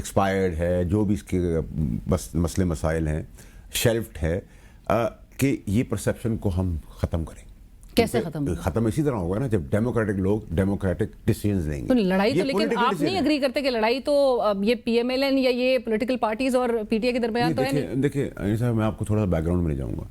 Expired ہے, جو بھی اس کے مسئلے مسائل ہیں, شیلفڈ ہے, کہ یہ پرسیپشن کو ہم ختم کریں. کیسے ختم اسی طرح ہوگا نا جب ڈیموکریٹک لوگ ڈیموکریٹک ڈیسیژنز لیں گے. تو لڑائی تو, لیکن آپ نہیں اگری کرتے کہ لڑائی تو یہ پی ایم ایل این یا یہ پولیٹیکل پارٹیز اور پی ٹی آئی کے درمیان تو ہے نہیں. دیکھیں صاحب, میں آپ کو تھوڑا سا بیک گراؤنڈ میں لے جاؤں گا.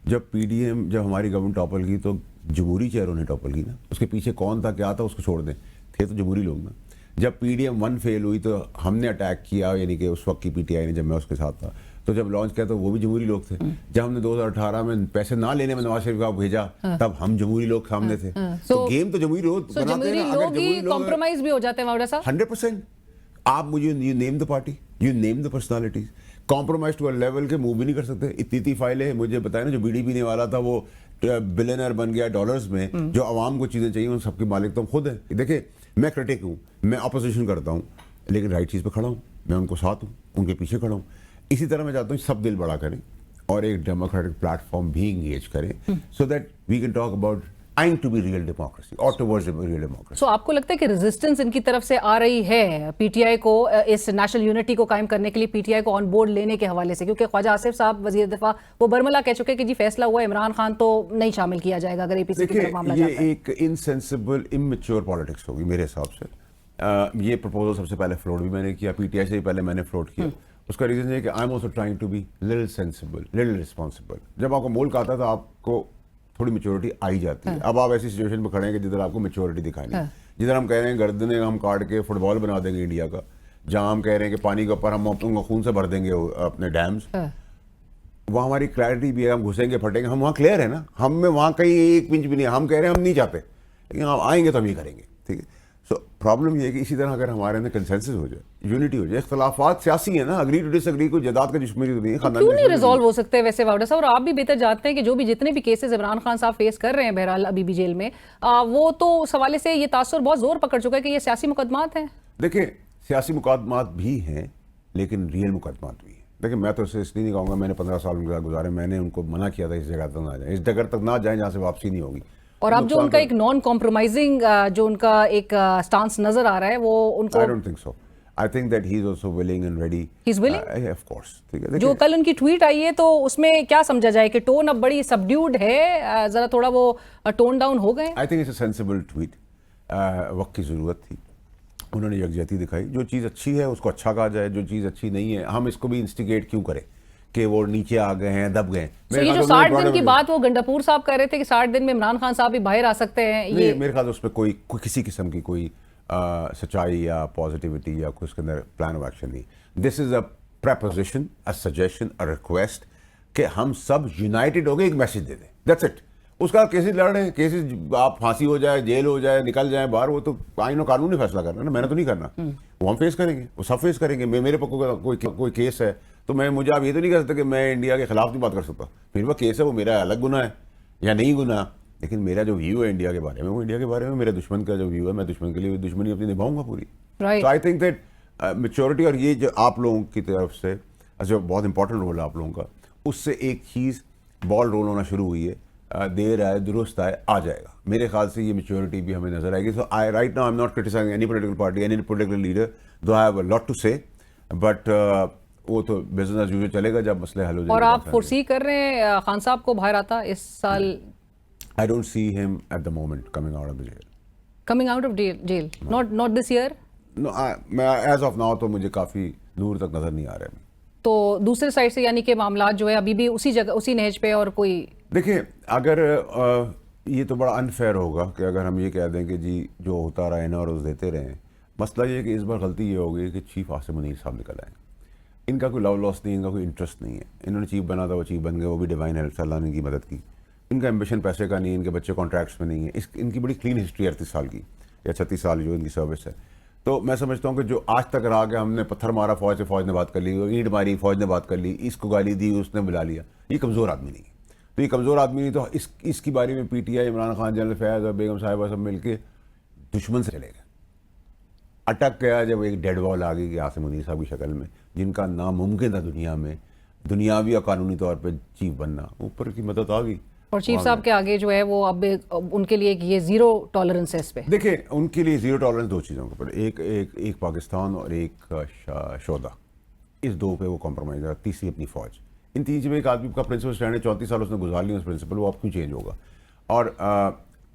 جب پی ڈی ایم, جب ہماری گورنمنٹ ٹاپل کی تو جمہوری چہروں نے ٹاپل کی نا. اس کے پیچھے کون تھا, کیا تھا, اس کو چھوڑ دیں, تھے تو جمہوری لوگ نا. جب پی ڈی ایم 1 فیل ہوئی تو ہم نے اٹیک کیا, یعنی کہ اس وقت کی پی ٹی آئی نے, جب میں اس کے ساتھ تھا, تو جب لانچ کیا تو وہ بھی جمہوری لوگ تھے. جب ہم نے 2018 میں پیسے نہ لینے میں نواز شریف کو بھیجا, تب ہم جمہوری لوگ سامنے تھے. تو گیم تو جمہوری لوگ بناتے ہیں نا. اگر جمہوری لوگ کمپرومائز بھی ہو جاتے ہیں 100%. آپ مجھے you name the party, you name the personalities, compromise to a level کے موو بھی نہیں کر سکتے. اتنی فائلیں مجھے بتائیں نا, جو بی ڈی پی نے والا تھا وہ بلینئر بن گیا ڈالرز میں. جو عوام کو چیزیں چاہیے ان سب کے مالک تو ہم خود ہیں. دیکھیں میں کرٹک ہوں, میں اپوزیشن کرتا ہوں, لیکن رائٹ چیز پہ کھڑا ہوں, میں ان کو ساتھ ہوں, ان کے پیچھے کھڑا ہوں. اسی طرح میں چاہتا ہوں سب دل بڑا کریں اور ایک ڈیموکریٹک پلیٹ فارم بھی انگیج کریں, so that we can talk about trying to be real democracy اور ٹورڈز ریئل ڈیموکریسی. سو آپ کو لگتا ہے کہ ریزسٹنس ان کی طرف سے آ رہی ہے پی ٹی آئی کو اس نیشنل یونٹی کو قائم کرنے کے لیے, پی ٹی آئی کو آن بورڈ لینے کے حوالے سے؟ کیونکہ خواجہ آصف صاحب وزیر دفاع وہ برملا کہہ چکے کہ جی فیصلہ ہوا, عمران خان تو نہیں شامل کیا جائے گا اگر اے پی سی کی طرف معاملہ جاتا ہے. یہ ایک انسینسیبل امیچور پالیٹکس ہوگی میرے حساب سے. یہ پرپوزل سب سے پہلے فلوٹ بھی میں نے کیا, پی ٹی آئی سے پہلے میں نے فلوٹ کیا. اس کا ریزن ہے کہ I am also trying to be little sensible, little responsible. جب آپ کو ملک آتا ہے تو آپ کو تھوڑی میچورٹی آئی جاتی ہے. اب آپ ایسی سچویشن پہ کھڑے ہیں کہ جدھر آپ کو میچورٹی دکھانی ہے, جدھر ہم کہہ رہے ہیں گردنیں ہم کاٹ کے فٹ بال بنا دیں گے انڈیا کا, جہاں ہم کہہ رہے ہیں کہ پانی کے اوپر ہم اپنے خون سے بھر دیں گے اپنے ڈیمز, وہاں ہماری کلیئرٹی بھی ہے. ہم گھسیں گے پھٹیں گے, ہم وہاں کلیئر ہے نا, ہم میں وہاں کہیں ایک پنچ بھی نہیں. ہم کہہ رہے ہیں ہم نہیں چاہتے, لیکن ہم آئیں گے تو ہم یہ کریں گے. ٹھیک ہے. سو پرابلم یہ ہے کہ اسی طرح اگر ہمارے اندر کنسنسس ہو جائے, یونٹی ہو جائے, اختلافات سیاسی ہیں نا, اگری ٹو ڈس اگری, کوئی جداد کا دشمنی تو نہیں ہے. کیوں نہیں ریزالو ہو سکتے ویسے واؤڈا صاحب؟ اور آپ بھی بہتر جانتے ہیں کہ جو بھی جتنے بھی کیسز عمران خان صاحب فیس کر رہے ہیں بہرحال ابھی بھی جیل میں, وہ تو اس حوالے سے یہ تاثر بہت زور پکڑ چکا ہے کہ یہ سیاسی مقدمات ہیں. دیکھیں سیاسی مقدمات بھی ہیں لیکن ریئل مقدمات بھی ہیں. دیکھیں میں تو اسے اس لیے نہیں کہوں گا, میں نے 15 سال ان کے ساتھ گزارے, میں نے ان کو منع کیا تھا اس جگہ تک نہ جائیں, اس جگہ تک نہ جائیں جہاں سے واپسی نہیں ہوگی. اور اب جو ان کا ایک نان کمپرومائزنگ جو ان کا ایک سٹانس نظر آ رہا ہے وہ ان کو, I don't think so. I think that he is also willing and ready. He's willing? Of course. جو کل ان کی ٹویٹ آئی ہے تو اس میں کیا سمجھا جائے کہ ٹون اب بڑی سبڈیوڈ ہے, ذرا تھوڑا وہ ٹون ڈاؤن ہو گئے؟ I think it's a sensible tweet. وقت کی ضرورت تھی, انہوں نے یکجہتی دکھائی. جو چیز اچھی ہے اس کو اچھا کہا جائے, جو چیز اچھی نہیں ہے ہم اس کو بھی انسٹیگیٹ کیوں کریں کہ وہ نیچے آ گئے ہیں, دب گئے. یہ جو 60 دن کی بات وہ گنڈاپور صاحب کہہ رہے تھے کہ 60 دن میں عمران خان صاحب بھی باہر آ سکتے ہیں, یہ میرے خیال اس پہ کوئی کسی قسم کی کوئی سچائی یا پازیٹیوٹی یا کوئی اس کے اندر پلان آف ایکشن نہیں. This is a proposition, a suggestion, a request کہ ہم سب یونائٹڈ ہو کے ایک میسج دے دیں. That's it. اس کا کیسز لڑ رہے ہیں, کیسز آپ پھانسی ہو جائے, جیل ہو جائے, نکل جائیں باہر, وہ تو آئین و قانون نے فیصلہ کرنا نا, میں نے تو نہیں کرنا. وہ ہم فیس کریں گے, وہ سب فیس کریں گے. میرے پکو کوئی کیس ہے تو مجھے آپ یہ تو نہیں کر سکتے کہ میں انڈیا کے خلاف نہیں بات کر سکتا. پھر وہ کیس ہے, وہ میرا الگ گناہ ہے یا نہیں گناہ, لیکن میرا جو ویو ہے انڈیا کے بارے میں وہ انڈیا کے بارے میں, میرے دشمن کا جو ویو ہے میں دشمن کے لیے دشمنی اپنی نبھاؤں گا پوری. سو آئی تھنک دیٹ میچورٹی, اور یہ جو آپ لوگوں کی طرف سے جو بہت امپورٹنٹ رول ہے آپ لوگوں کا, اس سے ایک چیز بال رول ہونا شروع ہوئی ہے. دیر آئے درست آئے, آ جائے گا. میرے خیال سے یہ میچورٹی بھی ہمیں نظر آئے گی. So I right now I am not criticising any political party, any political leader, though I have a lot to say, but وہ تو بزنس ایز یوزول چلے گا جب مسئلے حل ہو جائیں گے. اور آپ فورسی کر رہے ہیں خان صاحب کو باہر آتا اس سال؟ I don't see him at the moment coming out of the jail. Coming out of jail? No. Not this year? No, as of now تو مجھے کافی دور تک نظر نہیں آ رہا ہے. تو دوسرے سائڈ سے یعنی کہ معاملات جو ہے ابھی بھی اسی جگہ اسی نہج پہ, اور کوئی دیکھیں اگر یہ تو بڑا انفیئر ہوگا کہ اگر ہم یہ کہہ دیں کہ جی جو ہوتا رہے نا روز دیتے رہیں. مسئلہ یہ ہے کہ اس بار غلطی یہ ہوگی کہ چیف عاصم منیر صاحب نکل آئے. ان کا کوئی لو لاس نہیں, ان کا کوئی انٹرسٹ نہیں ہے. انہوں نے چیف بنا تھا, وہ چیف بن گئے, وہ بھی ڈیوائن ہیلپ سے اللہ نے ان کی مدد کی. ان کا ایمبیشن پیسے کا نہیں ہے, ان کے بچے کانٹریکٹس میں نہیں ہیں. ان کی بڑی کلین ہسٹری 38 سال کی یا 36 سال جو ان کی سروس ہے. تو میں سمجھتا ہوں کہ جو آج تک رہا کہ ہم نے پتھر مارا فوج سے, فوج نے بات کر لی, اینٹ ماری فوج نے بات کر لی, اس کو گالی دی اس نے بلا لیا, یہ کمزور آدمی نہیں ہے. تو یہ کمزور آدمی نہیں, تو اس کی باری میں P T I, Imran Khan, general Fayyaz اور بیگم صاحبہ سب مل کے دشمن سے چلے گئے. اٹک گیا جب ایک ڈیڈ وال آ گئی کہ عاصم منیر صاحب کی شکل میں, جن کا ناممکن تھا دنیا میں دنیاوی اور قانونی طور پہ چیف بننا, اوپر کی مدد آ گئی. اور چیف صاحب کے آگے جو ہے وہ اب ان کے لیے یہ زیرو ٹالرنس ہے اس پہ. دیکھیں ان کے لیے زیرو ٹالرنس دو چیزوں کے اوپر, ایک پاکستان اور ایک شودا, اس دو پہ وہ کمپرومائز ہے. تیسری اپنی فوج. ان تین چیزوں میں ایک آدمی کا پرنسپل اسٹینڈ ہے, 34 سال اس نے گزار لیا اس پرنسپل, وہ اب کیوں چینج ہوگا؟ اور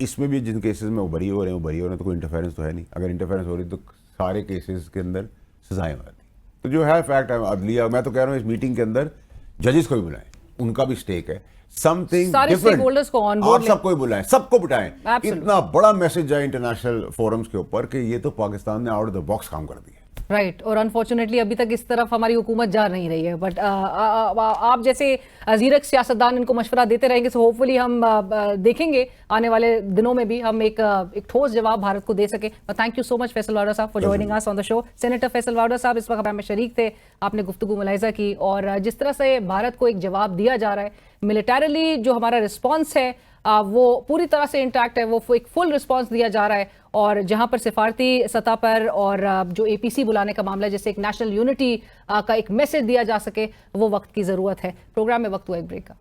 اس میں بھی جن کیسز میں وہ بری ہو رہے ہیں تو کوئی انٹرفیرنس تو ہے نہیں. اگر انٹرفیرنس ہو رہی تو سارے کیسز کے اندر سزائیں ہو جاتی. تو جو ہے فیکٹ ہے عدلیہ, میں تو کہہ رہا ہوں اس میٹنگ کے اندر ججز کو بھی بلائیں, ان کا بھی اسٹیک ہے. سم تھنگ ڈفرنٹ, آپ سب کو ہی بلائیں, سب کو بٹائیں. اتنا بڑا میسج ہے انٹرنیشنل فورمز کے اوپر کہ یہ تو پاکستان نے آؤٹ آف دا باکس کام کر دیا. رائٹ, اور انفارچونیٹلی ابھی تک اس طرف ہماری حکومت جا نہیں رہی ہے. بٹ آپ جیسے زیرک سیاستدان ان کو مشورہ دیتے رہیں گے, سو ہوپ فلی ہم دیکھیں گے آنے والے دنوں میں بھی ہم ایک ٹھوس جواب بھارت کو دے سکیں. Thank you so much Faisal Vawda صاحب for joining us on the show. Senator Faisal Vawda صاحب اس وقت ہمیں شریک تھے, آپ نے گفتگو ملاحظہ کی, اور جس طرح سے بھارت کو ایک جواب دیا جا رہا ہے, ملیٹریلی جو ہمارا رسپانس ہے وہ پوری طرح سے انٹیکٹ ہے, وہ ایک فل رسپانس دیا جا رہا ہے. اور جہاں پر سفارتی سطح پر اور جو اے پی سی بلانے کا معاملہ ہے, جیسے ایک نیشنل یونٹی کا ایک میسج دیا جا سکے, وہ وقت کی ضرورت ہے. پروگرام میں وقت ہوا ایک بریک کا.